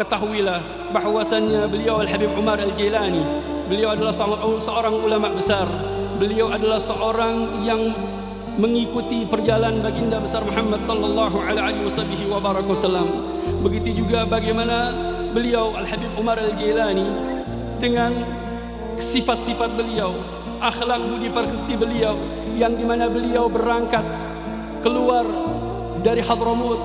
ketahuilah bahwasannya beliau Al-Habib Umar Al-Jilani, beliau adalah seorang ulama besar. Beliau adalah seorang yang mengikuti perjalanan baginda besar Muhammad sallallahu alaihi wasallam. Begitu juga bagaimana beliau Al-Habib Umar Al-Jilani dengan sifat-sifat beliau, akhlak budi pekerti beliau, yang dimana beliau berangkat keluar dari Hadramut,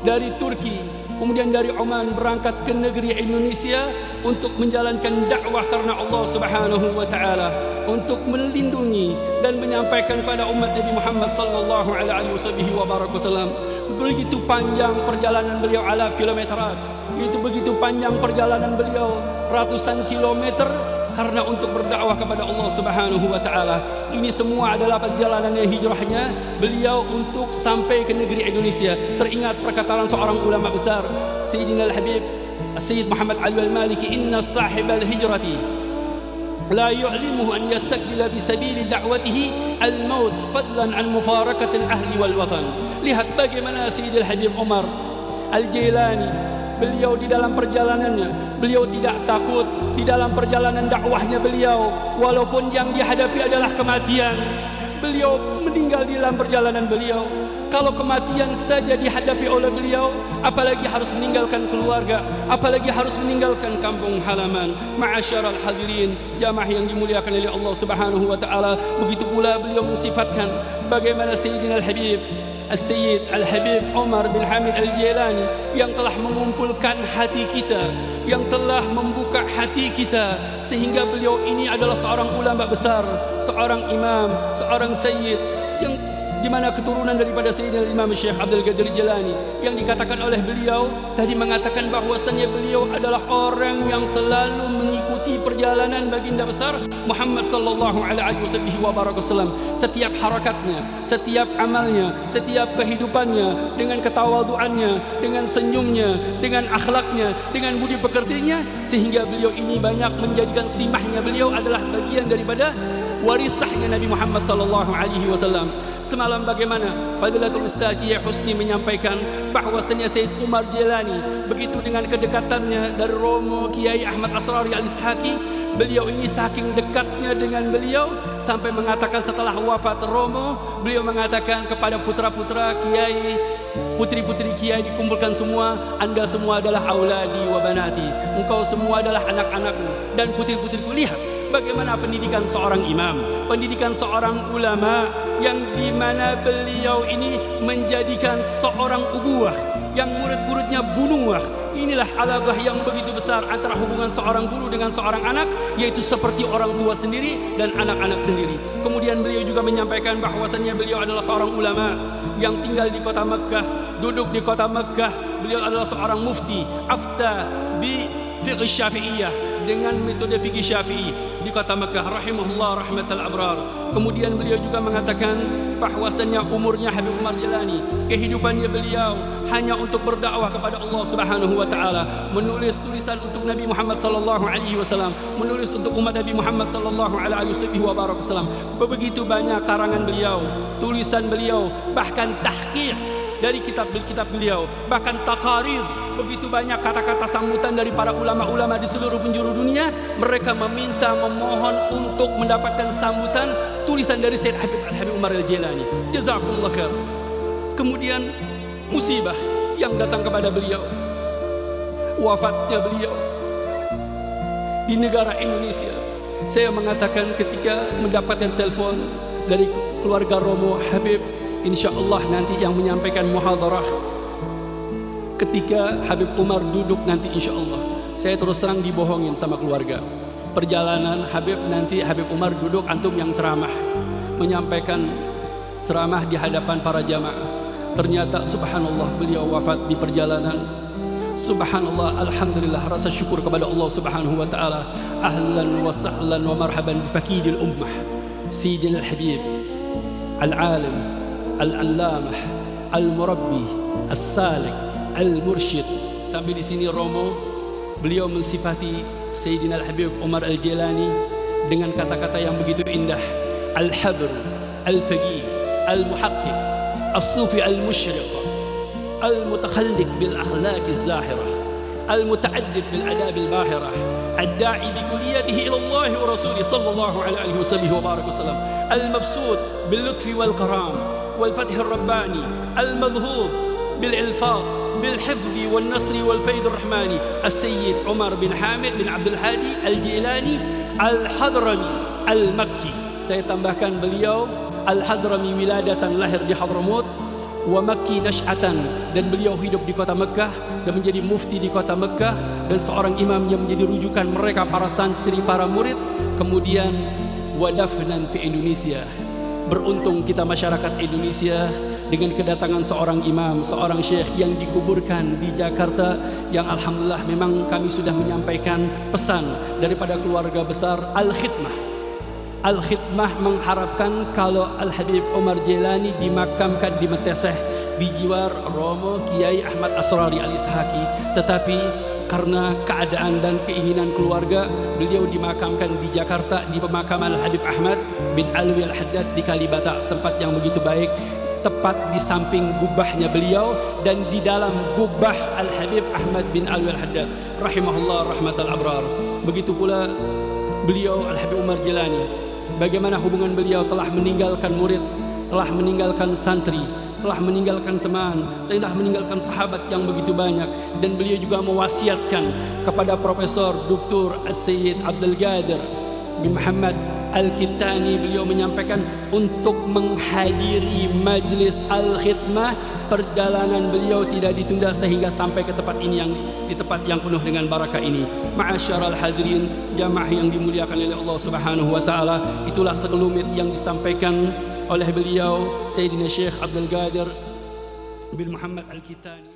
dari Turki, kemudian dari Oman, berangkat ke negeri Indonesia untuk menjalankan dakwah karena Allah Subhanahu wa taala, untuk melindungi dan menyampaikan kepada umat Nabi Muhammad sallallahu alaihi wasallam. Begitu panjang perjalanan beliau, ala kilometerat. Itu begitu panjang perjalanan beliau, ratusan kilometer, karena untuk berdakwah kepada Allah Subhanahu wa taala. Ini semua adalah perjalanan hijrahnya beliau untuk sampai ke negeri Indonesia. Teringat perkataan seorang ulama besar, Sayyidina Al-Habib Sayyid Muhammad Ali Al-Maliki, inna sahibal hijrati la yu'limuhu an yastakbila bi sabili da'watihi al-maut fadlan an mufarakati al-ahli wal watan. Lihat bagaimana Sayyid Al-Habib Umar Al-Jilani, beliau di dalam perjalanannya, beliau tidak takut di dalam perjalanan dakwahnya beliau, walaupun yang dihadapi adalah kematian. Beliau meninggal di dalam perjalanan beliau. Kalau kematian saja dihadapi oleh beliau, apalagi harus meninggalkan keluarga, apalagi harus meninggalkan kampung halaman. Ma'asyiral hadirin, jamaah yang dimuliakan oleh Allah Subhanahu wa taala. Begitu pula beliau mensifatkan bagaimana Sayyidina Al-Habib Al-Sayyid Al-Habib Umar bin Hamid Al-Jilani yang telah mengumpulkan hati kita, yang telah membuka hati kita, sehingga beliau ini adalah seorang ulama besar, seorang imam, seorang sayyid, yang di mana keturunan daripada Sayyidina Imam Syekh Abdul Qadir Jilani, yang dikatakan oleh beliau tadi, mengatakan bahwasannya beliau adalah orang yang selalu mengikuti perjalanan baginda besar Muhammad sallallahu alaihi wasallam. Setiap harakatnya, setiap amalnya, setiap kehidupannya, dengan ketawaduannya, dengan senyumnya, dengan akhlaknya, dengan budi pekertinya, sehingga beliau ini banyak menjadikan simahnya beliau adalah bagian daripada warisahnya Nabi Muhammad sallallahu alaihi wasallam. Semalam bagaimana Fadilatul Ustaz Kiai Husni menyampaikan bahwasanya Sayyid Umar Jilani begitu dengan kedekatannya dari Romo Kiai Ahmad Asrari Al-Ishaqi, beliau ini saking dekatnya dengan beliau sampai mengatakan setelah wafat Romo, beliau mengatakan kepada putra-putra Kiai, putri-putri Kiai dikumpulkan semua, Anda semua adalah auladi wa banati, engkau semua adalah anak-anakku dan putri-putriku. Lihat bagaimana pendidikan seorang imam, pendidikan seorang ulama, yang dimana beliau ini menjadikan seorang ubuah, yang murid-muridnya bunuah. Inilah alaqah yang begitu besar antara hubungan seorang guru dengan seorang anak, yaitu seperti orang tua sendiri dan anak-anak sendiri. Kemudian beliau juga menyampaikan bahwasannya beliau adalah seorang ulama yang tinggal di kota Mekkah, duduk di kota Mekkah. Beliau adalah seorang mufti, afta bi fiqh syafi'iyah, dengan metode fikih Syafi'i di kota Mekah, rahimahullah rahmatal abrar. Kemudian beliau juga mengatakan bahwasannya umurnya Habib Umar Jilani, kehidupannya beliau hanya untuk berdakwah kepada Allah Subhanahu wa taala, menulis tulisan untuk Nabi Muhammad sallallahu alaihi wasallam, menulis untuk umat Nabi Muhammad sallallahu alaihi wasallam. Begitu banyak karangan beliau, tulisan beliau, bahkan tahqiq dari kitab-kitab beliau, bahkan taqarir. Begitu banyak kata-kata sambutan dari para ulama-ulama di seluruh penjuru dunia. Mereka meminta, memohon untuk mendapatkan sambutan tulisan dari Sayyid Al-Habib Umar Al-Jilani. Jazakumullah khair. Kemudian musibah yang datang kepada beliau, wafatnya beliau di negara Indonesia. Saya mengatakan ketika mendapatkan telepon dari keluarga Romo Habib, insyaallah nanti yang menyampaikan muhadarah ketika Habib Umar duduk nanti, insyaallah saya terus terang dibohongin sama keluarga. Perjalanan Habib nanti, Habib Umar duduk, antum yang ceramah, menyampaikan ceramah di hadapan para jamaah. Ternyata subhanallah beliau wafat di perjalanan. Subhanallah, alhamdulillah, rasa syukur kepada Allah Subhanahu wa taala. Ahlan wa sahlan wa marhaban bi fakidil ummah Sayyidina Al-Habib Al-Alim Al-Allamah Al-Murabbi As-Salik Al-Mursyid. Sampai di sini Romo beliau mensifati Sayyidina Al-Habib Umar Al-Jilani dengan kata-kata yang begitu indah. Al-Habr, Al-Faqih, Al-Muhaqqiq, As-Sufi Al-Mushriq, Al-Mutakhalliq bil akhlaq az-zahirah. المتعدد بالآداب الباهرة الداعي بكليته إلى الله ورسوله صلى الله عليه وبارك وسلم المبسوط باللطف والكرام والفتح الرباني المظهور بالإلفاظ بالحفظ والنصر والفيض الرحماني السيد عمر بن حامد بن عبد الهادي الجيلاني الحضرمي المكي. Saya tambahkan beliau Al-Hadrami wiladatan, lahir di Hadramut, wa Makki nash'atan, dan beliau hidup di kota Mekah dan menjadi mufti di kota Mekah dan seorang imam yang menjadi rujukan mereka para santri, para murid. Kemudian wadafnan fi Indonesia. Beruntung kita masyarakat Indonesia dengan kedatangan seorang imam, seorang syekh yang dikuburkan di Jakarta, yang alhamdulillah memang kami sudah menyampaikan pesan daripada keluarga besar Al-Khidmah. Al-Khidmah mengharapkan kalau Al-Habib Umar Jailani dimakamkan di Meteseh bijiwar Romo Kiai Ahmad Asrari Al-Ishaqi, tetapi karena keadaan dan keinginan keluarga, beliau dimakamkan di Jakarta di pemakaman Al-Habib Ahmad bin Alwi Al-Haddad di Kalibata, tempat yang begitu baik, tepat di samping gubahnya beliau dan di dalam gubah Al-Habib Ahmad bin Alwi Al-Haddad rahimahullah rahmatal abrar. Begitu pula beliau Al-Habib Umar Jailani, bagaimana hubungan beliau telah meninggalkan murid, telah meninggalkan santri, telah meninggalkan teman, telah meninggalkan sahabat yang begitu banyak, dan beliau juga mewasiatkan kepada Profesor Dr. As-Sayyid Abdul Qadir bin Muhammad Al-Kittani, beliau menyampaikan untuk menghadiri majlis Al-Khidmah, perjalanan beliau tidak ditunda sehingga sampai ke tempat ini, yang di tempat yang penuh dengan barakah ini. Ma'asyiral hadirin, jamaah yang dimuliakan oleh Allah Subhanahu wa taala, itulah sekelumit yang disampaikan oleh beliau Sayyidina Syekh Abdul Qadir bin Muhammad Al-Kittani.